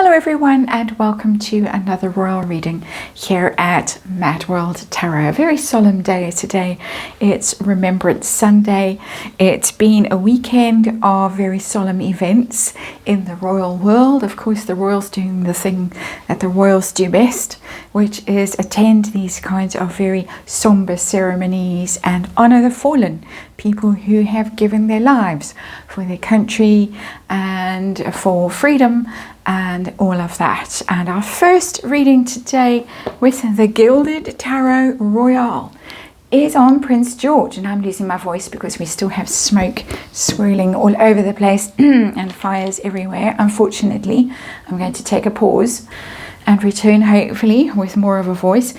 Hello everyone, and welcome to another royal reading here at MadWorldTarot. A very solemn day today. It's Remembrance Sunday. It's been a weekend of very solemn events in the royal world. Of course, the royals doing the thing that the royals do best, which is attend these kinds of very somber ceremonies and honor the fallen, people who have given their lives for their country and for freedom and all of that. And our first reading today with the Gilded Tarot Royale is on Prince George, and I'm losing my voice because we still have smoke swirling all over the place and fires everywhere. Unfortunately, I'm going to take a pause and return hopefully with more of a voice.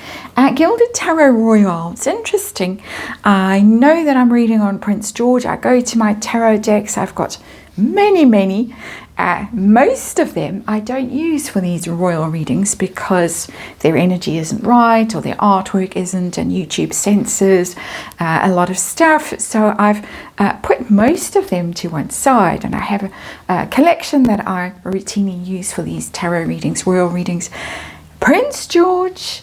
Gilded Tarot Royale, it's interesting. I know that I'm reading on Prince George. I go to my tarot decks. I've got many. Most of them I don't use for these royal readings because their energy isn't right or their artwork isn't, and YouTube censors a lot of stuff. So I've put most of them to one side, and I have a collection that I routinely use for these tarot readings, royal readings. Prince George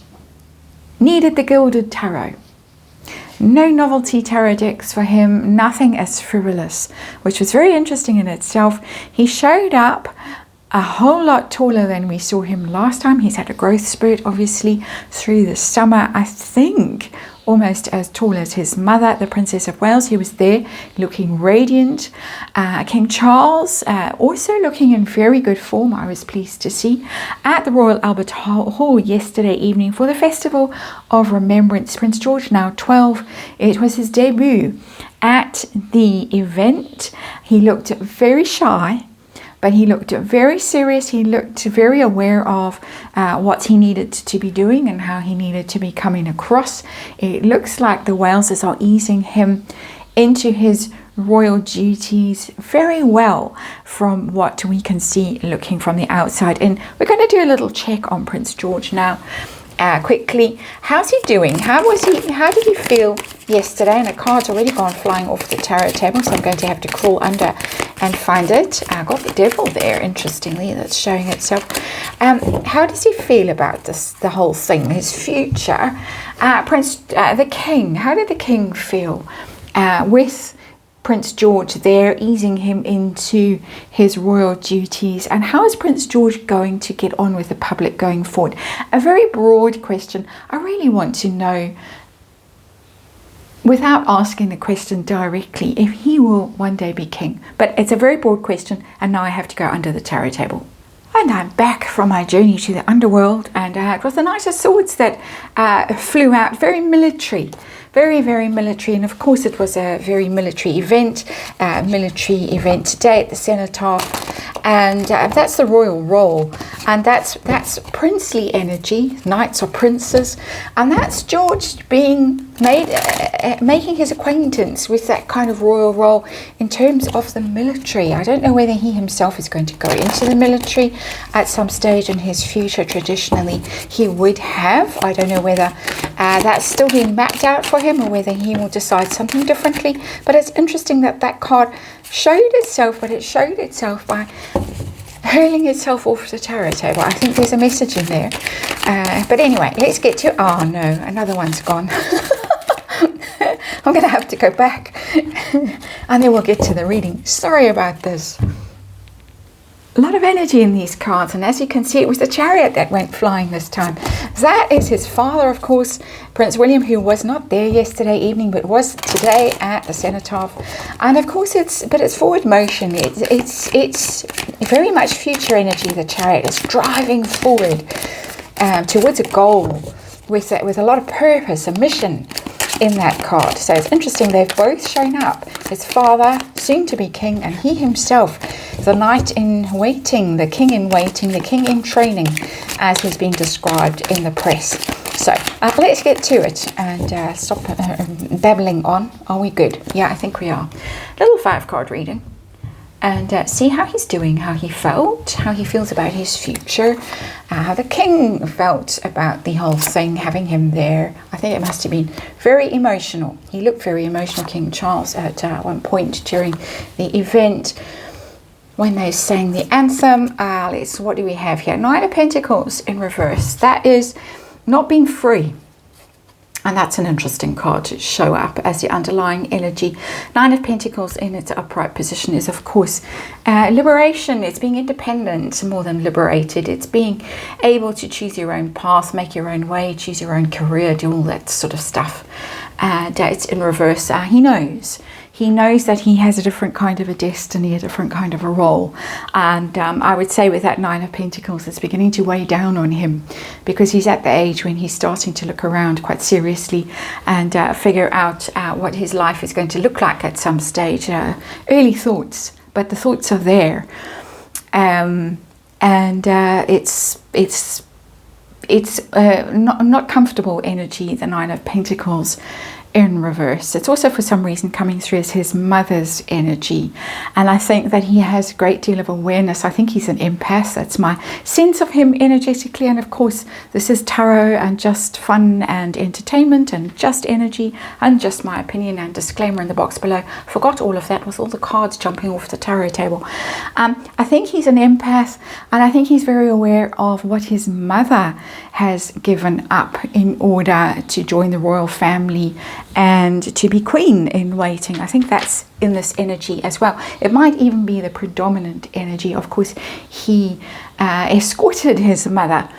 needed the Gilded Tarot. No novelty tarot decks for him, nothing as frivolous, which was very interesting in itself. He showed up a whole lot taller than we saw him last time. He's had a growth spurt, obviously, through the summer. I think almost as tall as his mother, the Princess of Wales. He was there looking radiant. King Charles also looking in very good form, I was pleased to see, at the Royal Albert Hall yesterday evening for the Festival of Remembrance. Prince George, now 12, it was his debut at the event. He looked very shy, but he looked very serious. He looked very aware of what he needed to be doing and how he needed to be coming across. It looks like the Waleses are easing him into his royal duties very well from what we can see looking from the outside. And we're going to do a little check on Prince George now. Quickly, how's he doing? How did he feel yesterday? And a card's already gone flying off the tarot table, so I'm going to have to crawl under and find it. I got the devil there, interestingly, that's showing itself. How does he feel about the whole thing, his future? The king, how did the king feel with Prince George there, easing him into his royal duties? And how is Prince George going to get on with the public going forward? A very broad question. I really want to know, without asking the question directly, if he will one day be king. But it's a very broad question, and now I have to go under the tarot table. And I'm back from my journey to the underworld, and it was the Knight of Swords that flew out, very military. Very military, and of course it was a very military event today at the Cenotaph, and that's the royal role, and that's princely energy. Knights are princes, and that's George being making his acquaintance with that kind of royal role in terms of the military. I don't know whether he himself is going to go into the military at some stage in his future. Traditionally he would have. I don't know whether that's still being mapped out for him, or whether he will decide something differently. But it's interesting that that card showed itself, but it showed itself by hurling itself off the tarot table. I think there's a message in there. But anyway, let's get to, oh no, another one's gone. I'm going to have to go back and then we'll get to the reading. Sorry about this. A lot of energy in these cards, and as you can see, it was the Chariot that went flying this time. That is his father, of course, Prince William, who was not there yesterday evening but was today at the Cenotaph. And of course it's forward motion. It's very much future energy. The Chariot is driving forward towards a goal with a lot of purpose, a mission in that card. So it's interesting, they've both shown up. His father, soon to be king, and he himself, the knight in waiting, the king in waiting, the king in training, as he's been described in the press. So let's get to it and stop babbling on. Are we good? Yeah, I think we are. Little 5-card reading, and see how he's doing, how he felt, how he feels about his future, how the king felt about the whole thing, having him there. I think it must have been very emotional. He looked very emotional, King Charles, at one point during the event. But it's interesting, they've both shown up. His father, soon to be king, and he himself, the knight in waiting, the king in training, as he's been described in the press. So let's get to it and stop babbling on. Are we good? Yeah, I think we are. Little 5-card reading, and see how he's doing, how he feels about his future, how the king felt about the whole thing, having him there. I think it must have been very emotional. He looked very emotional, King Charles, at one point during the event. when they sang the anthem. What do we have here? Nine of Pentacles in reverse. That is not being free. And that's an interesting card to show up as the underlying energy. Nine of Pentacles in its upright position is, of course, liberation. It's being independent more than liberated. It's being able to choose your own path, make your own way, choose your own career, do all that sort of stuff. It's in reverse. He knows. He knows that he has a different kind of a destiny, a different kind of a role. And I would say with that Nine of Pentacles, it's beginning to weigh down on him, because he's at the age when he's starting to look around quite seriously and figure out what his life is going to look like at some stage. Early thoughts, but the thoughts are there. It's not comfortable energy, the Nine of Pentacles in reverse. It's also for some reason coming through as his mother's energy, and I think that he has a great deal of awareness. I think he's an empath. That's my sense of him energetically. And of course, this is tarot and just fun and entertainment and just energy and just my opinion, and disclaimer in the box below. Forgot all of that with all the cards jumping off the tarot table. I think he's an empath, and I think he's very aware of what his mother has given up in order to join the royal family and to be queen in waiting. I think that's in this energy as well. It might even be the predominant energy. Of course, he escorted his mother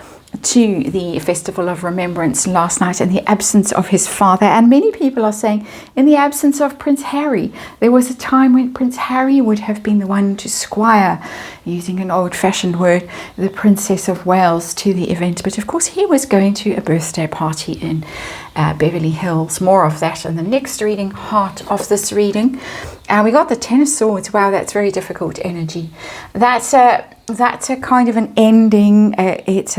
to the Festival of Remembrance last night in the absence of his father, and many people are saying in the absence of Prince Harry. There was a time when Prince Harry would have been the one to squire, using an old-fashioned word, the Princess of Wales to the event, but of course he was going to a birthday party in Beverly Hills. More of that in the next reading, heart of this reading. We got the Ten of Swords. Wow, that's very difficult energy. That's a kind of an ending. It's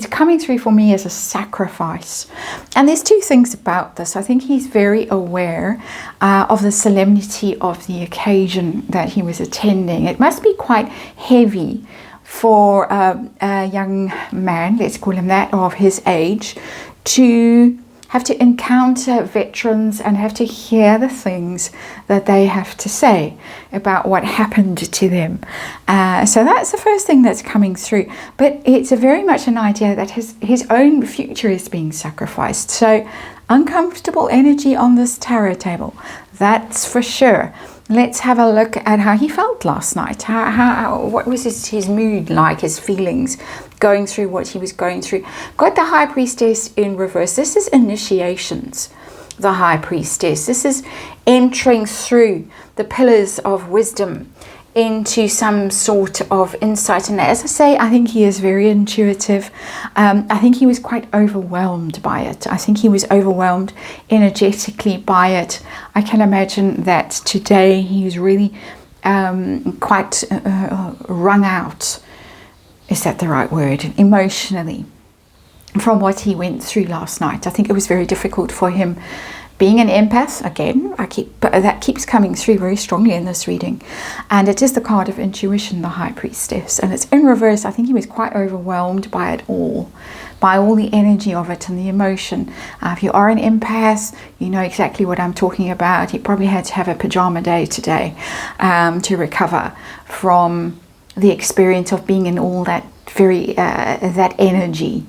coming through for me as a sacrifice. And there's two things about this. I think he's very aware of the solemnity of the occasion that he was attending. It must be quite heavy for a young man, let's call him that, of his age, to have to encounter veterans and have to hear the things that they have to say about what happened to them. So that's the first thing that's coming through. But it's very much an idea that his own future is being sacrificed. So uncomfortable energy on this tarot table, that's for sure. Let's have a look at how he felt last night. What was his mood like, his feelings, going through what he was going through. Got the High Priestess in reverse. This is initiations, the High Priestess. This is entering through the pillars of wisdom into some sort of insight. And as I say, I think he is very intuitive. I think he was quite overwhelmed by it. I think he was overwhelmed energetically by it. I can imagine that today he's really quite wrung out, is that the right word, emotionally, from what he went through last night. I think it was very difficult for him. Being an empath, again, that keeps coming through very strongly in this reading. And it is the card of intuition, the High Priestess. And it's in reverse. I think he was quite overwhelmed by it all, by all the energy of it and the emotion. If you are an empath, you know exactly what I'm talking about. He probably had to have a pajama day today to recover from the experience of being in all that that energy.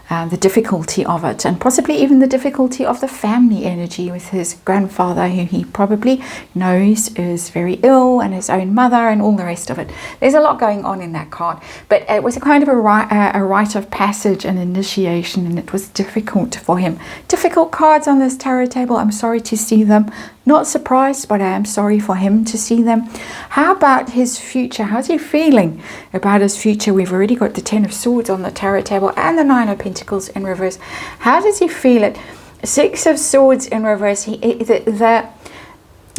The difficulty of it, and possibly even the difficulty of the family energy with his grandfather, who he probably knows is very ill, and his own mother, and all the rest of it. There's a lot going on in that card, but it was a kind of a rite of passage and initiation, and it was difficult for him. Difficult cards on this tarot table. I'm sorry to see them. Not surprised, but I am sorry for him to see them. How about his future? How's he feeling about his future? We've already got the Ten of Swords on the tarot table and the Nine of Pentacles in reverse. How does he feel it? Six of Swords in reverse. The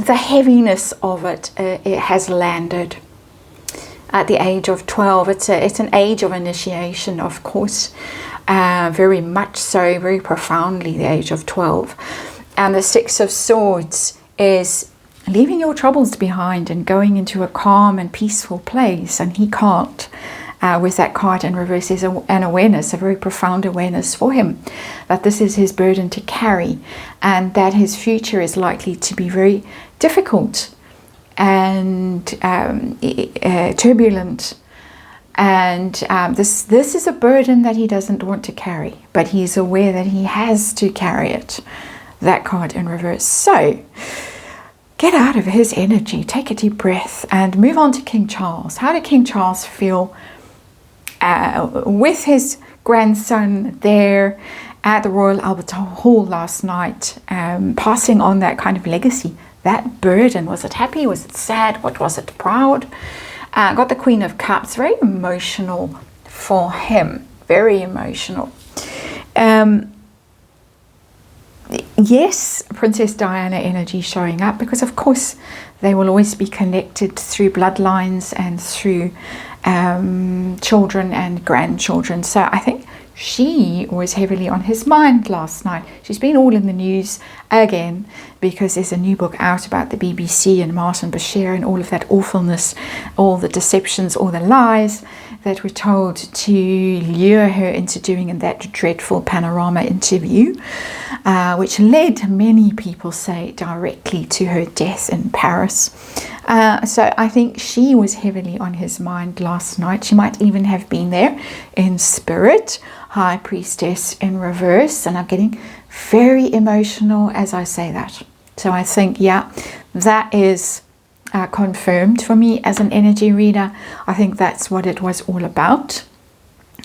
heaviness of it, it has landed at the age of 12. It's an age of initiation, of course, very much so, very profoundly, the age of 12. And the Six of Swords is leaving your troubles behind and going into a calm and peaceful place. And he can't. With that card in reverse is an awareness, a very profound awareness for him, that this is his burden to carry, and that his future is likely to be very difficult and turbulent. And this is a burden that he doesn't want to carry, but he's aware that he has to carry it. That card in reverse. So get out of his energy, take a deep breath, and move on to King Charles. How did King Charles feel with his grandson there at the Royal Albert Hall last night, passing on that kind of legacy, that burden? Was it happy? Was it sad? What was it? Proud? Got the Queen of Cups. Very emotional for him. Very emotional. Yes, Princess Diana energy showing up, because of course they will always be connected through bloodlines and through children and grandchildren. So I think she was heavily on his mind last night. She's been all in the news again because there's a new book out about the BBC and Martin Bashir and all of that awfulness, all the deceptions, all the lies that were told to lure her into doing in that dreadful Panorama interview, which led, many people say, directly to her death in Paris. So I think she was heavily on his mind last night. She might even have been there in spirit, High Priestess in reverse, and I'm getting very emotional as I say that. So I think, yeah, that is confirmed for me as an energy reader. I think that's what it was all about.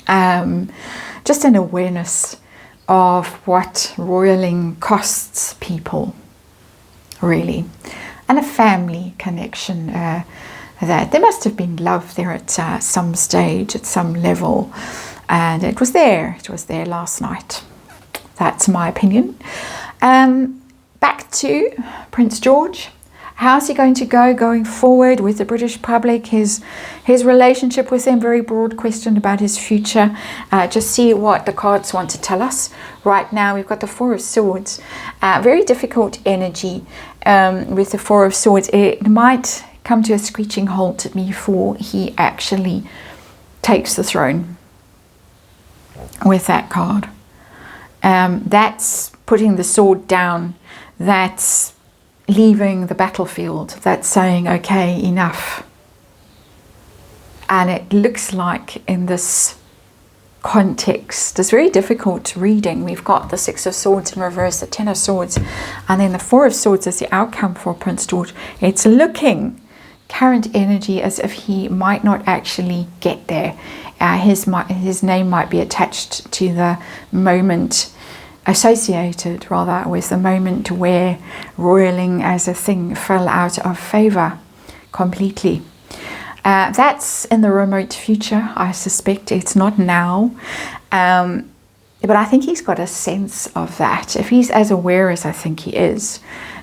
Just an awareness of what royaling costs people, really, and a family connection. That there must have been love there at some stage, at some level, and it was there. It was there last night. That's my opinion. Back to Prince George. How's he going to go going forward with the British public? His relationship with them, very broad question about his future. Just see what the cards want to tell us. Right now we've got the Four of Swords. Very difficult energy with the Four of Swords. It might come to a screeching halt before he actually takes the throne with that card. That's putting the sword down. That's leaving the battlefield. That's saying, okay, enough. And it looks like in this context, this very difficult reading, we've got the Six of Swords in reverse, the Ten of Swords, and then the Four of Swords as the outcome for Prince George. It's looking, current energy, as if he might not actually get there. His name might be attached to the moment, associated rather with the moment where royaling as a thing fell out of favor completely. That's in the remote future. I suspect it's not now, but I think he's got a sense of that. If he's as aware as I think he is,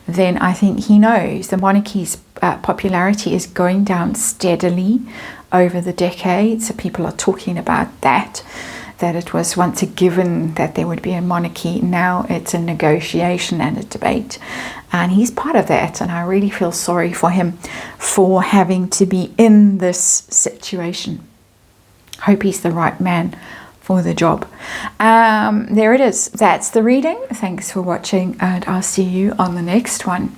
then I think he knows the monarchy's popularity is going down steadily over the decades. So people are talking about that it was once a given that there would be a monarchy. Now it's a negotiation and a debate. And he's part of that. And I really feel sorry for him for having to be in this situation. Hope he's the right man for the job. There it is. That's the reading. Thanks for watching, and I'll see you on the next one.